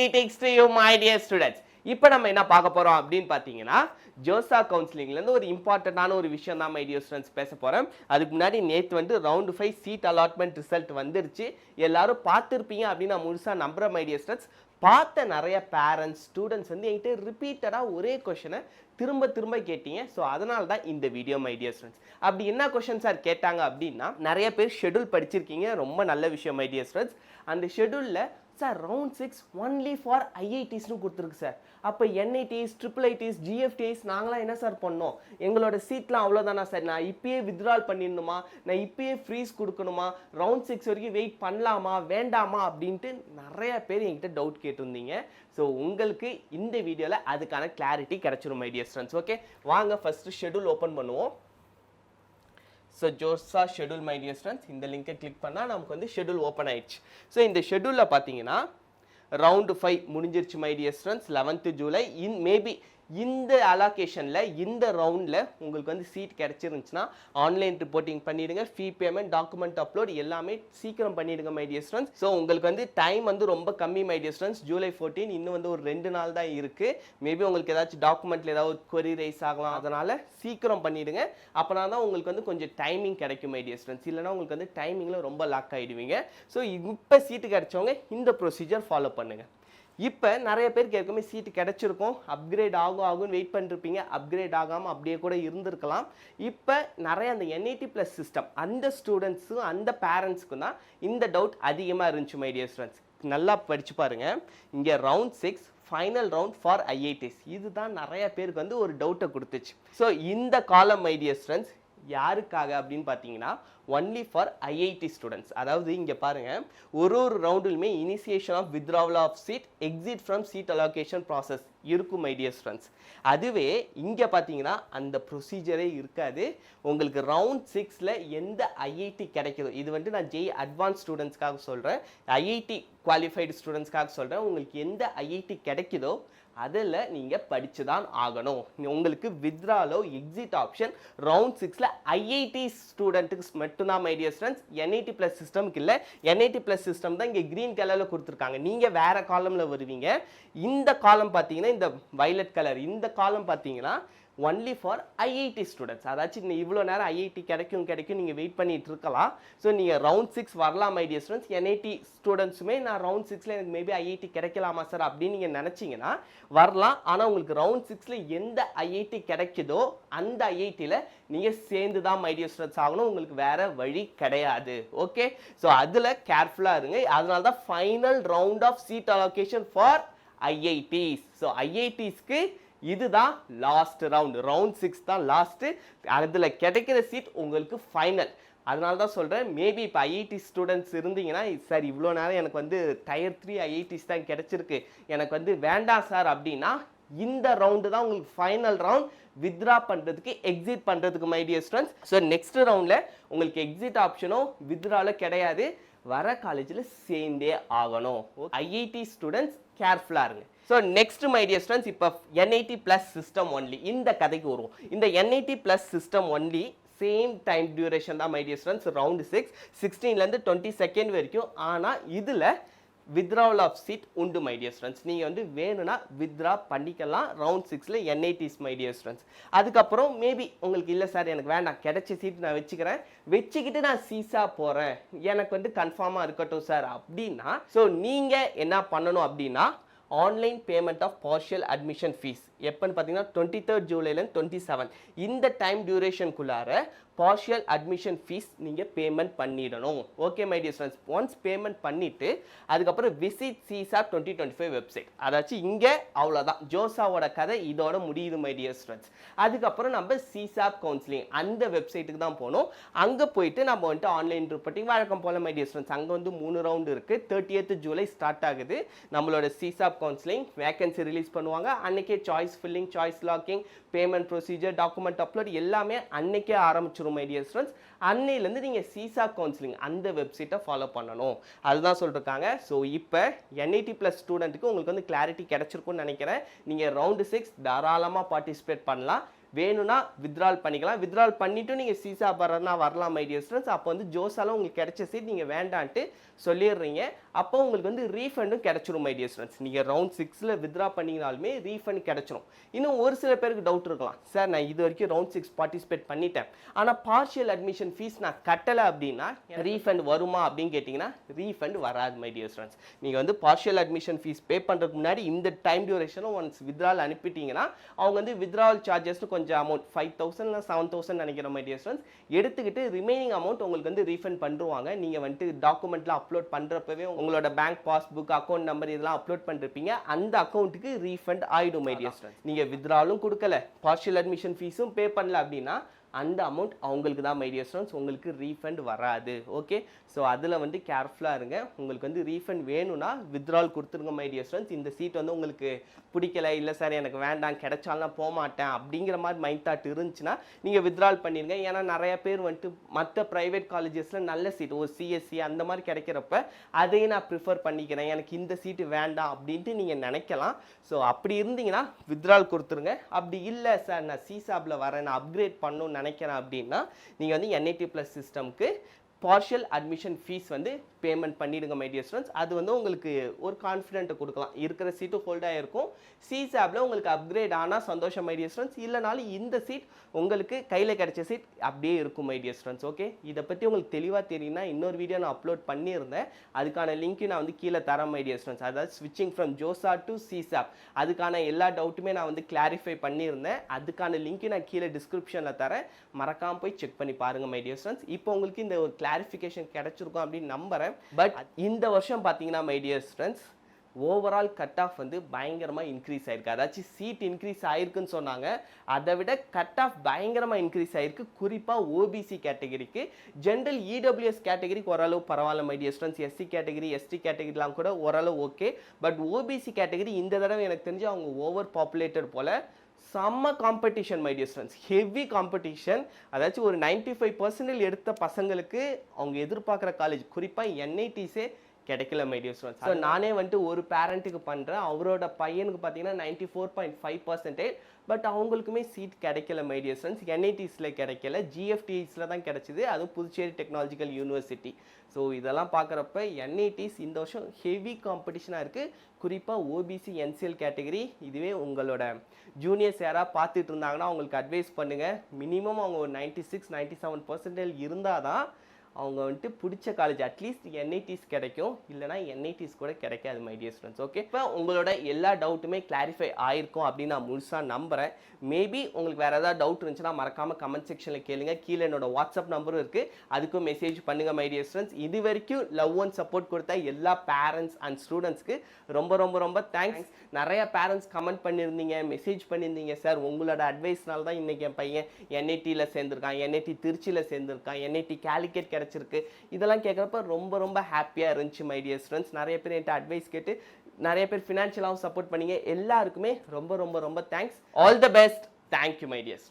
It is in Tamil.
greetings to you my dear students. இப்போ நம்ம என்ன பார்க்க போறோம் அப்படினு பாத்தீங்கன்னா ஜோசா கவுன்சிலிங்ல இருந்து ஒரு இம்பார்ட்டன்ட்டான ஒரு விஷயம் தான் my dear students பேச போறோம். அதுக்கு முன்னாடி நேத்து வந்து ரவுண்ட் 5 சீட் அலாட்மென்ட் ரிசல்ட் வந்துருச்சு. எல்லாரும் பார்த்திருப்பீங்க அப்படி நான் முழுசா நம்புறேன் my dear students. பார்த்த நிறைய பேரண்ட்ஸ் ஸ்டூடெண்ட்ஸ் வந்து என்கிட்ட ரிப்பீட்டடா ஒரே क्वेश्चனை திரும்ப திரும்ப கேட்டீங்க. ஸோ அதனால தான் இந்த வீடியோ மை டியர் ஸ்டூடெண்ட்ஸ். அப்படி என்ன क्वेश्चन சார் கேட்டாங்க அப்படின்னா, நிறைய பேர் ஷெட்யூல் படிச்சிருக்கீங்க, ரொம்ப நல்ல விஷயம் மை டியர் ஸ்டூடெண்ட்ஸ். அந்த ஷெட்யூலில் சார் ரவுண்ட் 6 ஒன்லி ஃபார் ஐஐடிஸ்னு கொடுத்துருக்கு சார். அப்போ என்ஐடிஸ் ட்ரிபிள் ஐடிஸ் ஜிஎஃப்டிஸ் நாங்களாம் என்ன சார் பண்ணோம், எங்களோட சீட்லாம் அவ்வளோதானா சார், நான் இப்பயே வித்ட்ரால் பண்ணிடணுமா, நான் இப்பயே ஃப்ரீஸ் கொடுக்கணுமா, ரவுண்ட் 6 வரைக்கும் வெயிட் பண்ணலாமா வேண்டாமா அப்படின்ட்டு நிறைய பேர் என்கிட்ட டவுட் கேட்டிருந்தீங்க. ஸோ உங்களுக்கு இந்த வீடியோவில் அதுக்கான கிளாரிட்டி கிடைச்சிரும் மை டியர் ஸ்டூடெண்ட்ஸ். ஓகே வாங்க ஃபஸ்ட்டு ஷெட்யூல் ஓப்பன் பண்ணுவோம். So JoSAA schedule my dear students, இந்த லிங்கை கிளிக் பண்ணால் நமக்கு வந்து ஷெட்யூல் ஓப்பன் ஆயிடுச்சு. ஸோ இந்த ஷெட்யூலில் பார்த்தீங்கன்னா ரவுண்டு 5 முடிஞ்சிருச்சு my dear students. 11th July maybe இந்த அலோகேஷனில் இந்த ரவுண்டில் உங்களுக்கு வந்து சீட் கிடச்சிருந்துச்சுன்னா ஆன்லைன் ரிப்போர்ட்டிங் பண்ணிவிடுங்க. ஃபீ பேமெண்ட் டாக்குமெண்ட் அப்லோட் எல்லாமே சீக்கிரம் பண்ணிவிடுங்க மை டியர் ஸ்டூடெண்ட்ஸ். ஸோ உங்களுக்கு வந்து டைம் வந்து ரொம்ப கம்மி மை டியர் ஸ்டூடெண்ட்ஸ். ஜூலை 14 இன்னும் வந்து ஒரு 2 நாள் தான் இருக்குது. மேபி உங்களுக்கு ஏதாச்சும் டாக்குமெண்ட்டில் ஏதாவது கொரி ரைஸ் ஆகலாம், அதனால் சீக்கிரம் பண்ணிவிடுங்க. அப்போனா தான் உங்களுக்கு வந்து கொஞ்சம் டைமிங் கிடைக்கும் மை டியர் ஸ்டூடெண்ட்ஸ். இல்லைனா உங்களுக்கு வந்து டைமிங்கில் ரொம்ப லாக் ஆகிடுவீங்க. ஸோ இப்போ சீட்டு கிடைச்சவங்க இந்த ப்ரொசீஜர் ஃபாலோ பண்ணுங்கள். இப்போ நிறைய பேருக்கு ஏற்கனவே சீட்டு கிடச்சிருக்கும், அப்கிரேட் ஆகும்னு வெயிட் பண்ணிருப்பீங்க. அப்கிரேட் ஆகாமல் அப்படியே கூட இருந்திருக்கலாம். இப்போ நிறைய அந்த என்ஐடி ப்ளஸ் சிஸ்டம் அந்த ஸ்டூடெண்ட்ஸும் அந்த பேரண்ட்ஸுக்கும் தான் இந்த டவுட் அதிகமாக இருந்துச்சு மை டியர் ஸ்டூடெண்ட்ஸ். நல்லா படிச்சு பாருங்க. இங்கே round 6 final round for IITs, இதுதான் நிறைய பேருக்கு வந்து ஒரு டவுட்டை கொடுத்துச்சு. ஸோ இந்த காலம் மை டியர் ஸ்டூடெண்ட்ஸ் யாருக்காக அப்படின்னு பார்த்தீங்கன்னா ஒன்லி ஃபார் ஐஐடி ஸ்டூடெண்ட்ஸ். அதாவது இங்கே பாருங்கள், ஒரு ரவுண்டிலுமே initiation of withdrawal of seat, exit from seat allocation process இருக்கும் மை டியர் ஸ்டூடெண்ட்ஸ். அதுவே இங்கே பார்த்தீங்கன்னா அந்த ப்ரொசீஜரே இருக்காது. உங்களுக்கு ரவுண்ட் 6ல் எந்த ஐஐடி கிடைக்குதோ, இது வந்து நான் ஜேஇ அட்வான்ஸ் ஸ்டூடெண்ட்ஸ்க்காக சொல்கிறேன், ஐஐடி குவாலிஃபைடு ஸ்டூடெண்ட்ஸ்க்காக சொல்கிறேன். உங்களுக்கு எந்த ஐஐடி கிடைக்குதோ அதில் நீங்கள் படித்து தான் ஆகணும். உங்களுக்கு வித்ட்ராலோ எக்ஸிட் ஆப்ஷன் ரவுண்ட் 6ல் ஐஐடி ஸ்டூடெண்ட்டுக்கு மட்டும்தான் my dear students. NIT plus சிஸ்டம்க்கு இல்லை. என்ஐடி ப்ளஸ் சிஸ்டம் தான் இங்கே க்ரீன் கலரில் கொடுத்துருக்காங்க. நீங்கள் வேறு காலமில் வருவீங்க. இந்த காலம் பார்த்தீங்கன்னா இந்த வைலட் கலர், இந்த காலம் பார்த்தீங்கன்னா ஒன்லி ஃபார் ஐஐடி ஸ்டூடெண்ட்ஸ். அதாச்சும் இவ்வளோ நேரம் ஐஐடி கிடைக்கும் நீங்கள் வெயிட் பண்ணிட்டு இருக்கலாம். ஸோ நீங்கள் ரவுண்ட் 6 வரலாம் மை டியர் ஸ்டூடெண்ட்ஸ். என்ஐடி ஸ்டூடெண்ட்ஸுமே நான் ரவுண்ட் 6ல் எனக்கு மேபி ஐஐடி கிடைக்கலாமா சார் அப்படின்னு நீங்கள் நினச்சிங்கன்னா வரலாம். ஆனால் உங்களுக்கு ரவுண்ட் 6ல் எந்த ஐஐடி கிடைக்குதோ அந்த ஐஐடியில் நீங்கள் சேர்ந்து தான் மை டியர் ஸ்டூடெண்ட்ஸ் ஆகணும். உங்களுக்கு வேறு வழி கிடையாது. ஓகே, ஸோ அதில் கேர்ஃபுல்லாக இருங்க. அதனால தான் final round of seat allocation for IITs. So ஐஐடிஸ்க்கு இதுதான் லாஸ்ட் ரவுண்ட். ரவுண்ட் 6 தான் லாஸ்ட்டு. அதில் கிடைக்கிற சீட் உங்களுக்கு ஃபைனல். அதனால தான் சொல்கிறேன், மேபி இப்போ ஐஐடி ஸ்டூடெண்ட்ஸ் இருந்தீங்கன்னா சார் இவ்வளோ நேரம் எனக்கு வந்து டயர் 3 ஐஐடிஸ் தான் கிடச்சிருக்கு, எனக்கு வந்து வேண்டாம் சார் அப்படின்னா இந்த ரவுண்டு தான் உங்களுக்கு ஃபைனல் ரவுண்ட் வித்ட்ரா பண்ணுறதுக்கு எக்ஸிட் பண்ணுறதுக்கு my dear students. So next ரவுண்டில் உங்களுக்கு எக்ஸிட் ஆப்ஷனோ வித்ட்ரால கிடையாது. வர காலேஜில் சேர்ந்தே ஆகணும். ஐஐடி ஸ்டூடெண்ட்ஸ் கேர்ஃபுல்லாக இருங்க. So next my dear students, இப்போ என்ஐடி ப்ளஸ் சிஸ்டம் ஒன்லி இந்த கதைக்கு வருவோம். இந்த NIT plus system only same time duration தான் மை டியர் ஸ்டூடெண்ட்ஸ். ரவுண்ட் 6 16லேருந்து 22 வரைக்கும். ஆனால் இதில் வித்ட்ராவல் ஆஃப் சீட் உண்டு மை டியர் ஸ்டூடெண்ட்ஸ். நீங்கள் வந்து வேணும்னா வித்ட்ரா பண்ணிக்கலாம் ரவுண்ட் 6ல் என்ஐடிஸ் மை டியர் ஸ்டூடெண்ட்ஸ். அதுக்கப்புறம் மேபி உங்களுக்கு இல்லை சார் எனக்கு வேண்டாம், கிடைச்ச சீட் நான் வச்சுக்கிட்டு நான் சீஸா போகிறேன், எனக்கு வந்து கன்ஃபார்மாக இருக்கட்டும் சார் அப்படின்னா, ஸோ நீங்கள் என்ன பண்ணணும் அப்படின்னா online payment of partial admission fees எப்போன்னு பார்த்தீங்கன்னா 23rd ஜூலைலேருந்து 27 இந்த டைம் டியூரேஷனுக்குள்ளார பார்ஷியல் அட்மிஷன் ஃபீஸ் நீங்கள் பேமெண்ட் பண்ணிடணும். Okay my dear students. Once payment பண்ணிவிட்டு அதுக்கப்புறம் விசிட் சிசா 2025 வெப்சைட். அதாச்சும் இங்கே அவ்வளோதான், ஜோசாவோட கதை இதோட முடியுது மை டியர் ஸ்டூடெண்ட்ஸ். அதுக்கப்புறம் நம்ம சிசாப் கவுன்சிலிங் அந்த வெப்சைட்டுக்கு தான் போகணும். அங்கே போயிட்டு நம்ம வந்துட்டு ஆன்லைன் ரிப்போர்ட்டிங் வழக்கம் போல் மை டியர் ஸ்டூடெண்ட்ஸ். அங்கே வந்து 3 ரவுண்டு இருக்குது. 30th ஜூலை ஸ்டார்ட் ஆகுது நம்மளோட சிசாப் கவுன்சிலிங். வேகன்சி ரிலீஸ் பண்ணுவாங்க அன்றைக்கே. Choice filling, choice locking, payment procedure, document upload எல்லாமே அன்னைக்கே ஆரம்பிச்சிரும் மை டியர் ஸ்டூடெண்ட்ஸ். அன்னையிலேருந்து நீங்கள் சிசா கவுன்சிலிங் அந்த வெப்சைட்டை ஃபாலோ பண்ணணும். அதுதான் சொல்லியிருக்காங்க. ஸோ இப்போ என்ஐடி ப்ளஸ் ஸ்டூடெண்ட்டுக்கு உங்களுக்கு வந்து கிளாரிட்டி கிடைச்சிருக்கும்னு நினைக்கிறேன். நீங்கள் ரவுண்டு 6 தாராளமாக பார்ட்டிசிபேட் பண்ணலாம். வேணும்னா வித்ட்ரால் பண்ணிக்கலாம். வித்ட்ரால் பண்ணிவிட்டு நீங்கள் சிசா வரலாம் மை டியர் ஸ்டூடெண்ட்ஸ். அப்போ வந்து ஜோசால உங்களுக்கு கிடைச்ச சீட் நீங்கள் வேண்டான்ட்டு சொல்லிடுறீங்க. அப்போ உங்களுக்கு வந்து ரீஃபண்டும் கிடைச்சிரும் மை டியர் ஸ்டூடெண்ட்ஸ். நீங்கள் ரவுண்ட் 6ல் வித்ரா பண்ணிங்கனாலுமே ரீஃபண்ட் கிடைச்சிரும். இன்னும் ஒரு சில பேருக்கு டவுட் இருக்கலாம், சார் நான் இது வரைக்கும் ரவுண்ட் 6 பார்ட்டிசிபேட் பண்ணிட்டேன், ஆனால் பார்ஷியல் அட்மிஷன் ஃபீஸ் நான் கட்டலை அப்படின்னா ரீஃபண்ட் வருமா அப்படின்னு கேட்டிங்கன்னா ரீஃபண்ட் வராது மை டியர் ஸ்டூடெண்ட்ஸ். நீங்கள் வந்து பார்ஷியல் அட்மிஷன் ஃபீஸ் பே பண்ணுறதுக்கு முன்னாடி இந்த டைம் டியூரேஷனும் ஒன்ஸ் வித்ரால் அனுப்பிட்டீங்கன்னா அவங்க வந்து வித்ராவல் சார்ஜஸ் கொஞ்சம் அமௌண்ட் 5,000 இல்லை 7,000 நினைக்கிறோம் மை டியர் ஸ்டூடெண்ட்ஸ் எடுத்துக்கிட்டு ரிமைனிங் அமௌண்ட் உங்களுக்கு வந்து ரீஃபண்ட் பண்ணுவாங்க. நீங்கள் வந்துட்டு டாக்குமெண்ட்லாம் அப்லோட் பண்ணுறப்பவே உங்களோட பேங்க் பாஸ்புக் அக்கௌண்ட் நம்பர் இதெல்லாம் அப்லோட் பண்ணிருப்பீங்க, அந்த அக்கௌண்ட்டுக்கு ரீஃபண்ட் ஆயிடும் மை டியர் ஸ்டூடெண்ட்ஸ். நீங்கள் வித்ராலும் கொடுக்கல பார்ஷியல் அட்மிஷன் ஃபீஸும் பே பண்ணல அப்படின்னா அந்த அமௌண்ட் அவங்களுக்கு தான் மை டியர் ஸ்டூடெண்ட்ஸ், உங்களுக்கு ரீஃபண்ட் வராது. ஓகே, ஸோ அதில் வந்து கேர்ஃபுல்லாக இருங்க. உங்களுக்கு வந்து ரீஃபண்ட் வேணும்னா வித்ட்ரால் கொடுத்துருங்க மை டியர் ஸ்டூடெண்ட்ஸ். இந்த சீட் வந்து உங்களுக்கு பிடிக்கல, இல்லை சார் எனக்கு வேண்டாம் கிடைச்சாலும் போக மாட்டேன் அப்படிங்கிற மாதிரி மைண்ட் தாட் இருந்துச்சுன்னா நீங்கள் வித்ட்ரால் பண்ணிடுங்க. ஏன்னா நிறைய பேர் வந்துட்டு மற்ற ப்ரைவேட் காலேஜஸில் நல்ல சீட் ஒரு சிஎஸ்சி அந்த மாதிரி கிடைக்கிறப்ப அதையும் நான் ப்ரிஃபர் பண்ணிக்கிறேன், எனக்கு இந்த சீட்டு வேண்டாம் அப்படின்ட்டு நீங்கள் நினைக்கலாம். ஸோ அப்படி இருந்தீங்கன்னா வித்ட்ரால் கொடுத்துருங்க. அப்படி இல்லை சார் நான் சிசாப்ல வரேன், நான் அப்கிரேட் பண்ணணும்னு நினைக்கிறேன் அப்படின்னா நீங்கள் வந்து NIT ப்ளஸ் சிஸ்டம்க்கு பார்ஷியல் அட்மிஷன் ஃபீஸ் வந்து பேமெண்ட் பண்ணிடுங்க மை டியர் ஸ்டூடெண்ட்ஸ். அது வந்து உங்களுக்கு ஒரு கான்ஃபிடென்ட்டை கொடுக்கலாம், இருக்கிற சீட்டு ஹோல்டாக இருக்கும். சிசாப்ல உங்களுக்கு அப்கிரேட் ஆனால் சந்தோஷம் மை டியர் ஸ்டூடெண்ட்ஸ், இல்லைனாலும் இந்த சீட் உங்களுக்கு கையில் கிடைச்ச சீட் அப்படியே இருக்கும் மை டியர் ஸ்டூடெண்ட்ஸ். ஓகே, இதை பற்றி உங்களுக்கு தெளிவாக தெரியும்னா இன்னொரு வீடியோ நான் அப்லோட் பண்ணியிருந்தேன், அதுக்கான லிங்க்கையும் நான் வந்து கீழே தரேன் மை டியர் ஸ்டூடெண்ட்ஸ். அதாவது ஸ்விட்சிங் ஃப்ரம் ஜோசா டு சிசாப் அதுக்கான எல்லா டவுட்டுமே நான் வந்து கிளாரிஃபை பண்ணியிருந்தேன், அதுக்கான லிங்க்கையும் நான் கீழே டிஸ்கிரிப்ஷனில் தரேன், மறக்காமல் போய் செக் பண்ணி பாருங்கள் மை டியர் ஸ்டூடெண்ட்ஸ். இப்போ உங்களுக்கு இந்த ஒரு கிளாரிஃபிகேஷன் கிடைச்சிருக்கும் அப்படின்னு நம்புறேன். பட் இந்த வருஷம் பார்த்தீங்கன்னா my dear students overall cut off வந்து பயங்கரமாக இன்க்ரீஸ் ஆயிருக்கு. அதாச்சும் சீட் இன்க்ரீஸ் ஆயிருக்குன்னு சொன்னாங்க, அதை விட கட் ஆஃப் பயங்கரமாக இன்க்ரீஸ் ஆயிருக்கு. குறிப்பாக ஓபிசி கேட்டகரிக்கு, ஜென்ரல் இடபிள்யூஎஸ் கேட்டகரிக்கு ஓரளவு பரவாயில்ல my dear students. SC category ST கேட்டகரிலாம் கூட ஓரளவு ஓகே. பட் ஓபிசி கேட்டகரி இந்த தடவை எனக்கு தெரிஞ்சு அவங்க ஓவர் பாப்புலேட்டட் போல, செம்ம competition my dear students, heavy competition. அதாச்சும் ஒரு 95% எடுத்த பசங்களுக்கு அவங்க எதிர்பார்க்குற காலேஜ் குறிப்பாக NITஸே கிடைக்கல மை டியர் ஸ்டூடெண்ட்ஸ். ஸோ நானே வந்துட்டு ஒரு பேரண்ட்டுக்கு பண்ணுறேன், அவரோட பையனுக்கு பார்த்தீங்கன்னா 94.5%, பட் அவங்களுக்குமே சீட் கிடைக்கல மை டியர் ஸ்டூடெண்ட்ஸ். NITஸில் கிடைக்கல, GFTஸில் தான் கிடைச்சிது, அதுவும் புதுச்சேரி டெக்னாலஜிக்கல் யூனிவர்சிட்டி. ஸோ இதெல்லாம் பார்க்குறப்ப NITஸ் இந்த வருஷம் ஹெவி காம்படிஷனாக இருக்குது, குறிப்பாக ஓபிசி NCL கேட்டகரி. இதுவே உங்களோட ஜூனியர்ஸ் யாராவது பார்த்துட்டு இருந்தாங்கன்னா அவங்களுக்கு அட்வைஸ் பண்ணுங்கள், மினிமம் அவங்க ஒரு 96-97% இருந்தால் தான் அவங்க வந்துட்டு பிடிச்ச காலேஜ் அட்லீஸ்ட் NITஸ் கிடைக்கும், இல்லைனா NITஸ் கூட கிடைக்காது மை டியர் ஸ்டூடெண்ட்ஸ். ஓகே, இப்போ உங்களோட எல்லா டவுட்டுமே கிளாரிஃபை ஆயிருக்கும் அப்படின்னு நான் முழுசாக நம்புகிறேன். மேபி உங்களுக்கு வேறு ஏதாவது டவுட் இருந்துச்சுன்னா மறக்காமல் கமெண்ட் செக்ஷனில் கேளுங்க, கீழே என்னோட வாட்ஸ்அப் நம்பரும் இருக்குது, அதுக்கும் மெசேஜ் பண்ணுங்கள் மை டியர் ஸ்டூடெண்ட்ஸ். இது வரைக்கும் லவ் அண்ட் சப்போர்ட் கொடுத்த எல்லா பேரண்ட்ஸ் அண்ட் ஸ்டூடெண்ட்ஸ்க்கு ரொம்ப ரொம்ப ரொம்ப தேங்க்ஸ். நிறைய பேரண்ட்ஸ் கமெண்ட் பண்ணியிருந்தீங்க, மெசேஜ் பண்ணியிருந்தீங்க, சார் உங்களோட அட்வைஸ்னால தான் இன்றைக்கி என் பையன் NITயில் சேர்ந்துருக்கான், NIT திருச்சியில் சேர்ந்துருக்கான், NIT கேலிக்கட் கிடைச்சிருக்கு, இதெல்லாம் கேட்குறப்ப ரொம்ப ரொம்ப ஹாப்பியாக இருந்துச்சு மை டியர் ஸ்டூடெண்ட்ஸ். நிறைய பேர் என்கிட்ட அட்வைஸ் கேட்டு நிறைய பேர் ஃபினான்ஷியலாகவும் சப்போர்ட் பண்ணீங்க, எல்லாருக்குமே ரொம்ப ரொம்ப ரொம்ப thanks. All the best. Thank you my dear students.